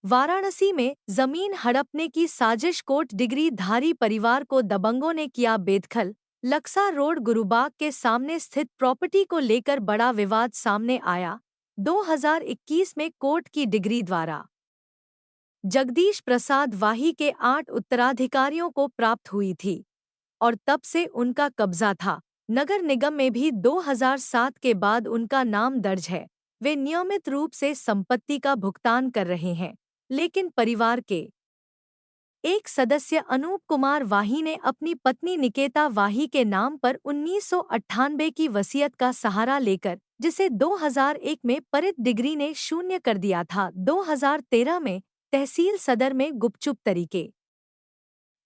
वाराणसी में जमीन हड़पने की साजिश, कोर्ट डिग्री धारी परिवार को दबंगों ने किया बेदखल। लक्सा रोड गुरुबाग के सामने स्थित प्रॉपर्टी को लेकर बड़ा विवाद सामने आया। 2021 में कोर्ट की डिग्री द्वारा जगदीश प्रसाद वाही के 8 उत्तराधिकारियों को प्राप्त हुई थी और तब से उनका कब्जा था। नगर निगम में भी 2007 के बाद उनका नाम दर्ज है। वे नियमित रूप से संपत्ति का भुगतान कर रहे हैं, लेकिन परिवार के एक सदस्य अनूप कुमार वाही ने अपनी पत्नी निकेता वाही के नाम पर 1998 की वसीयत का सहारा लेकर, जिसे 2001 में परित डिग्री ने शून्य कर दिया था, 2013 में तहसील सदर में गुपचुप तरीके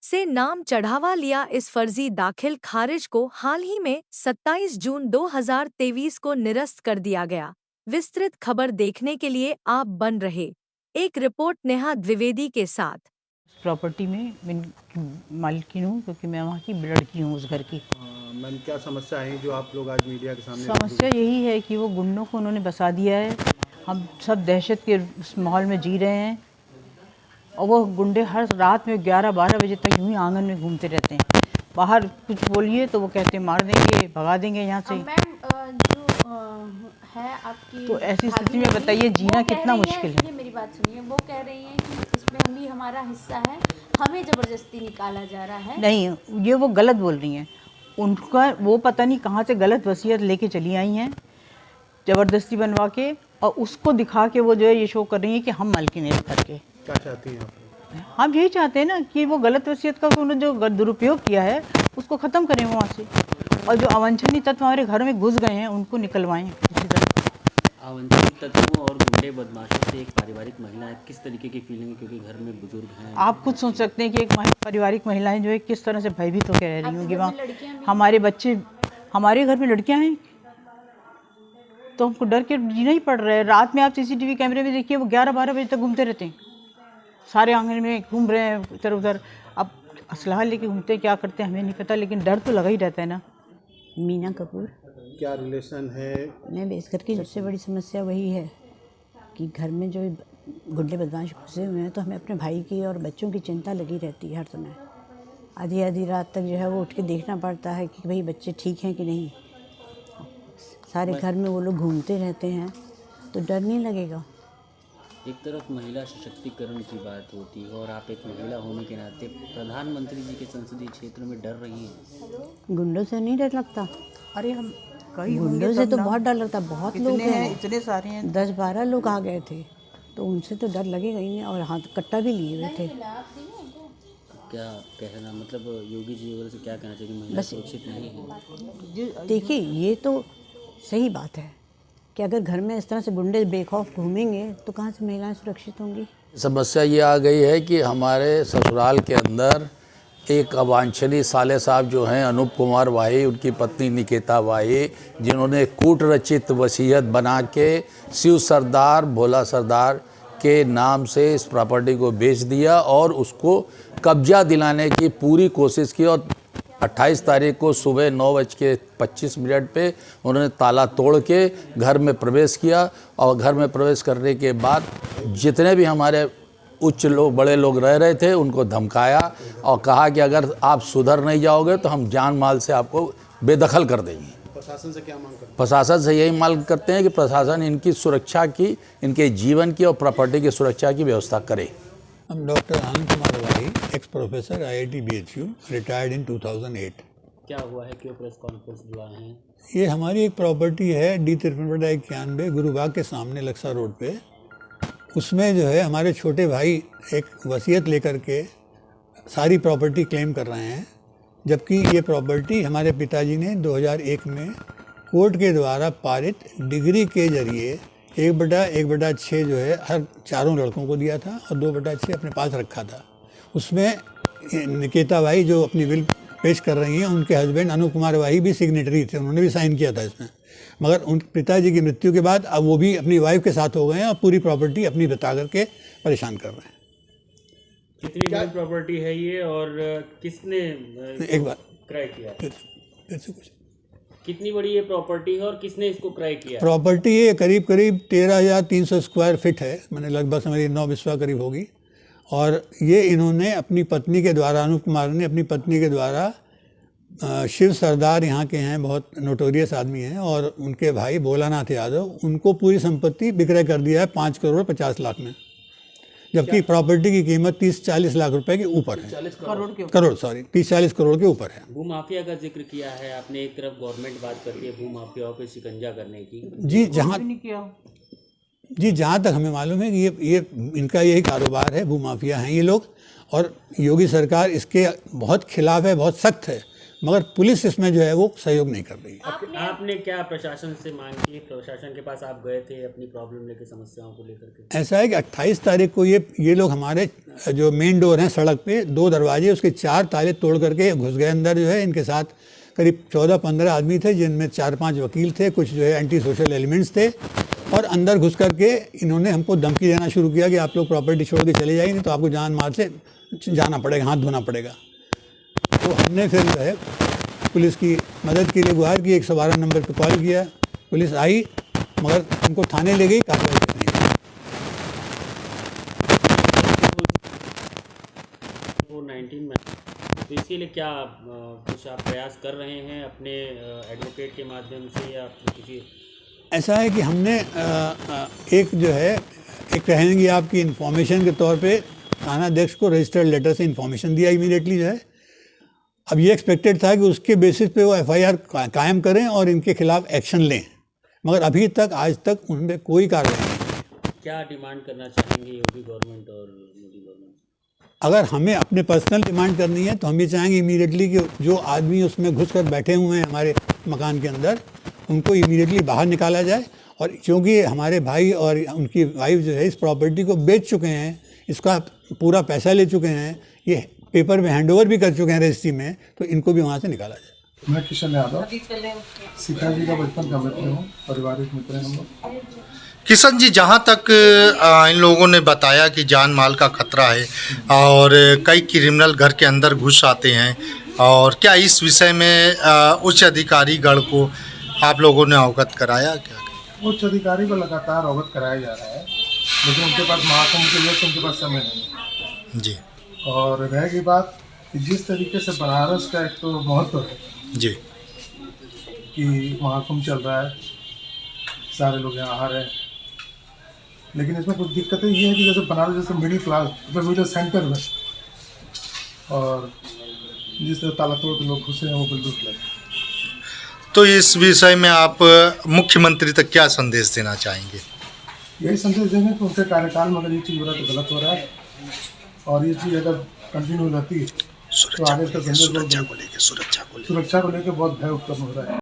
से नाम चढ़ावा लिया। इस फर्जी दाखिल खारिज को हाल ही में 27 जून 2023 को निरस्त कर दिया गया। विस्तृत खबर देखने के लिए आप बन रहे एक रिपोर्ट नेहा द्विवेदी के साथ। प्रॉपर्टी में मैं मालिकिन हूँ, क्योंकि मैं वहाँ की लड़की हूँ उस घर की। मैम, क्या समस्या है जो आप लोग आज मीडिया के सामने? समस्या यही है कि वो गुंडों को उन्होंने बसा दिया है। हम सब दहशत के उस माहौल में जी रहे हैं और वो गुंडे हर रात में 11-12 बजे तक यूँ ही आंगन में घूमते रहते हैं। बाहर कुछ बोलिए तो वो कहते हैं मार देंगे, भगा देंगे यहाँ से। मैम, जो है आपकी, तो ऐसी स्थिति में बताइए जीना कितना मुश्किल है। मेरी बात सुनिए, वो कह रही हैं कि इसमें हम भी हमारा हिस्सा है, हमें ज़बरदस्ती निकाला जा रहा है। नहीं, ये वो गलत बोल रही हैं। उनका वो पता नहीं कहाँ से गलत वसीयत लेके चली आई हैं ज़बरदस्ती बनवा के, और उसको दिखा के वो जो है ये शो कर रही हैं कि हम मालकिन हैं करके। क्या चाहती हैं आप? हम यही चाहते हैं ना कि वो गलत वसीयत का उन्होंने जो दुरुपयोग किया है उसको ख़त्म करें वहाँ से, और जो अवांछनीय तत्व हमारे घर में घुस गए हैं उनको निकलवाएं किसी तरह। अवांछनीय तत्वों और गुंडे बदमाशों से एक पारिवारिक महिला है, किस तरीके की फीलिंग है? क्योंकि घर में बुजुर्ग हैं। आप खुद सोच सकते हैं कि एक पारिवारिक महिलाएं जो है किस तरह से भयभीत होकर रह रही होंगी वहाँ। हमारे बच्चे, हमारे घर में लड़कियाँ हैं तो हमको डर के जीना ही पड़ रहा है। रात में आप CCTV कैमरे में देखिए, वो 11-12 बजे तक घूमते रहते हैं, सारे आंगन में घूम रहे हैं इधर उधर। अब असलहा लेके घूमते हैं, क्या करते हैं हमें नहीं पता, लेकिन डर तो लगा ही रहता है ना। मीना कपूर। क्या रिलेशन है? मैं बेस करके सबसे बड़ी समस्या वही है कि घर में जो गुंडे बदमाश घुसे हुए हैं, तो हमें अपने भाई की और बच्चों की चिंता लगी रहती है हर समय। आधी आधी रात तक जो है वो उठ के देखना पड़ता है कि भाई बच्चे ठीक हैं कि नहीं। सारे घर में वो लोग घूमते रहते हैं, तो डर नहीं लगेगा? एक तरफ महिला सशक्तिकरण की बात होती है और आप एक महिला होने के नाते प्रधानमंत्री जी के संसदीय क्षेत्र में डर रही हैं। गुंडों से नहीं डर लगता? अरे हम कई गुंडों से तो बहुत डर लगता है। बहुत लोग हैं, इतने सारे हैं। 10-12 लोग आ गए थे, तो उनसे तो डर लगेगा ही नहीं। और हाथ कट्टा भी लिए हुए थे। क्या कहना, मतलब योगी जी वगैरह से क्या कहना चाहिए कि महिला सुरक्षित नहीं है? देखिए, ये तो सही बात है कि अगर घर में इस तरह से गुंडे बेखौफ घूमेंगे तो कहाँ से महिलाएं सुरक्षित होंगी। समस्या ये आ गई है कि हमारे ससुराल के अंदर एक अवांछनीय साले साहब जो हैं अनूप कुमार वाही, उनकी पत्नी निकेता वाही, जिन्होंने कूट रचित वसीयत बना के शिव सरदार, भोला सरदार के नाम से इस प्रॉपर्टी को बेच दिया और उसको कब्जा दिलाने की पूरी कोशिश की। और 28 तारीख को सुबह 9:25 पे उन्होंने ताला तोड़ के घर में प्रवेश किया, और घर में प्रवेश करने के बाद जितने भी हमारे उच्च लोग, बड़े लोग रह रहे थे, उनको धमकाया और कहा कि अगर आप सुधर नहीं जाओगे तो हम जान माल से आपको बेदखल कर देंगे। प्रशासन से क्या मांग करते हैं? प्रशासन से यही मांग करते हैं कि प्रशासन इनकी सुरक्षा की, इनके जीवन की और प्रॉपर्टी की सुरक्षा की व्यवस्था करे। हम doctor Anand Kumar Wahi, x professor IIT BHU, retired in 2008। क्या हुआ है, क्यों प्रेस कॉन्फ्रेंस बुलाए हैं? ये हमारी एक प्रॉपर्टी है D53/91 गुरुबाग के सामने लक्सा रोड पे। उसमें जो है हमारे छोटे भाई एक वसीयत लेकर के सारी प्रॉपर्टी क्लेम कर रहे हैं, जबकि ये प्रॉपर्टी हमारे पिताजी ने 2001 में कोर्ट के द्वारा पारित डिग्री के जरिए 1/6 जो है हर चारों लड़कों को दिया था और 2/6 अपने पास रखा था। उसमें निकेता भाई जो अपनी विल पेश कर रही हैं, उनके हस्बैंड अनूप कुमार वाही भी सिग्नेटरी थे, उन्होंने भी साइन किया था इसमें। मगर उन पिताजी की मृत्यु के बाद अब वो भी अपनी वाइफ के साथ हो गए हैं और पूरी प्रॉपर्टी अपनी बता करके परेशान कर रहे हैं। कितनी बड़ी प्रॉपर्टी है ये और किसने एक बार क्रय किया? फिर से कुछ कितनी बड़ी ये प्रॉपर्टी है और किसने इसको क्रय किया? प्रॉपर्टी ये करीब करीब 13,300 स्क्वायर फीट है, मैंने लगभग समझिए 9 बिस्वा करीब होगी। और ये इन्होंने अपनी पत्नी के द्वारा, अनूप कुमार ने अपनी पत्नी के द्वारा, शिव सरदार यहाँ के हैं, बहुत नोटोरियस आदमी हैं, और उनके भाई भोलानाथ यादव, उनको पूरी संपत्ति विक्रय कर दिया है 5 करोड़ 50 लाख में, जबकि प्रॉपर्टी की कीमत 30-40 लाख रुपए के ऊपर है। 30-40 करोड़ के ऊपर है। भूमाफिया का जिक्र किया है आपने, एक तरफ गवर्नमेंट बात करती है भूमाफियाओं पे शिकंजा करने की। जी जहाँ तक हमें मालूम है कि ये इनका यही कारोबार है, भूमाफिया हैं ये लोग, और योगी सरकार इसके बहुत खिलाफ है, बहुत सख्त है, मगर पुलिस इसमें जो है वो सहयोग नहीं कर रही है। आपने क्या प्रशासन से मांग की? प्रशासन के पास आप गए थे अपनी प्रॉब्लम लेकर, समस्याओं को लेकर के? ऐसा है कि 28 तारीख को ये लोग हमारे जो मेन डोर हैं सड़क पे, 2 दरवाजे, उसके 4 ताले तोड़ करके घुस गए अंदर। जो है इनके साथ करीब 14-15 आदमी थे, जिनमें 4-5 वकील थे, कुछ जो है एंटी सोशल एलिमेंट्स थे, और अंदर घुस करके इन्होंने हमको धमकी देना शुरू किया कि आप लोग प्रॉपर्टी छोड़ के चले जाइए, नहीं तो आपको जान माल से जाना पड़ेगा, हाथ धोना पड़ेगा। तो हमने फिर जो है पुलिस की मदद के लिए गुहार की, 112 नंबर पर कॉल किया, पुलिस आई, मगर उनको थाने ले गई, कार्रवाई कुछ नहीं की। वो 19 में, तो इसके लिए क्या कुछ आप प्रयास कर रहे हैं अपने एडवोकेट के माध्यम से, या किसी? ऐसा है कि हमने एक जो है, एक कहेंगे आपकी इन्फॉर्मेशन के तौर पे थाना अध्यक्ष को रजिस्टर्ड लेटर से इन्फॉर्मेशन दिया इमीडिएटली जो है। अब ये एक्सपेक्टेड था कि उसके बेसिस पे वो एफआईआर कायम करें और इनके खिलाफ एक्शन लें, मगर अभी तक आज तक उनमें कोई कार्रवाई नहीं। क्या डिमांड करना चाहेंगे योगी गवर्नमेंट और मोदी गवर्नमेंट? अगर हमें अपने पर्सनल डिमांड करनी है तो हम ये चाहेंगे इमीडिएटली कि जो आदमी उसमें घुस कर बैठे हुए हैं हमारे मकान के अंदर, उनको इमीडिएटली बाहर निकाला जाए। और क्योंकि हमारे भाई और उनकी वाइफ जो है इस प्रॉपर्टी को बेच चुके हैं, इसका पूरा पैसा ले चुके हैं, ये पेपर में हैंडओवर भी कर चुके हैं रजिस्ट्री में, तो इनको भी वहाँ से निकाला जाए। मैं किशन यादव, सीता जी का बचपन का मित्र हूँ, पारिवारिक मित्र हैं हम लोग। किशन जी, जहाँ तक इन लोगों ने बताया कि जान माल का खतरा है और कई क्रिमिनल घर के अंदर घुस आते हैं, और क्या इस विषय में उच्च अधिकारी गण को आप लोगों ने अवगत कराया? क्या उच्च अधिकारी को लगातार अवगत कराया जा रहा है, लेकिन उनके पास महाकुंभ के लिए उनके पास समय नहीं है जी। और रहेगी बात कि जिस तरीके से बनारस का एक तो महत्व है जी कि महाकुंभ चल रहा है, सारे लोग यहाँ आ रहे हैं, लेकिन इसमें कुछ दिक्कतें ये है कि जैसे बनारस जैसे मिडिल क्लास, मिडिल सेंटर में, और जिस तरह ताला तोड़ के लोग घुसे हैं वो बिल्कुल गलत है। तो इस विषय में आप मुख्यमंत्री तक क्या संदेश देना चाहेंगे? यही संदेश देंगे कि उनके कार्यकाल में अगर ये चीज़ हो रहा है तो गलत हो रहा है, और ये चीज़ अगर कंटिन्यू रहती है तो आगे का सुरक्षा को लेकर बहुत भय उत्पन्न हो रहा है।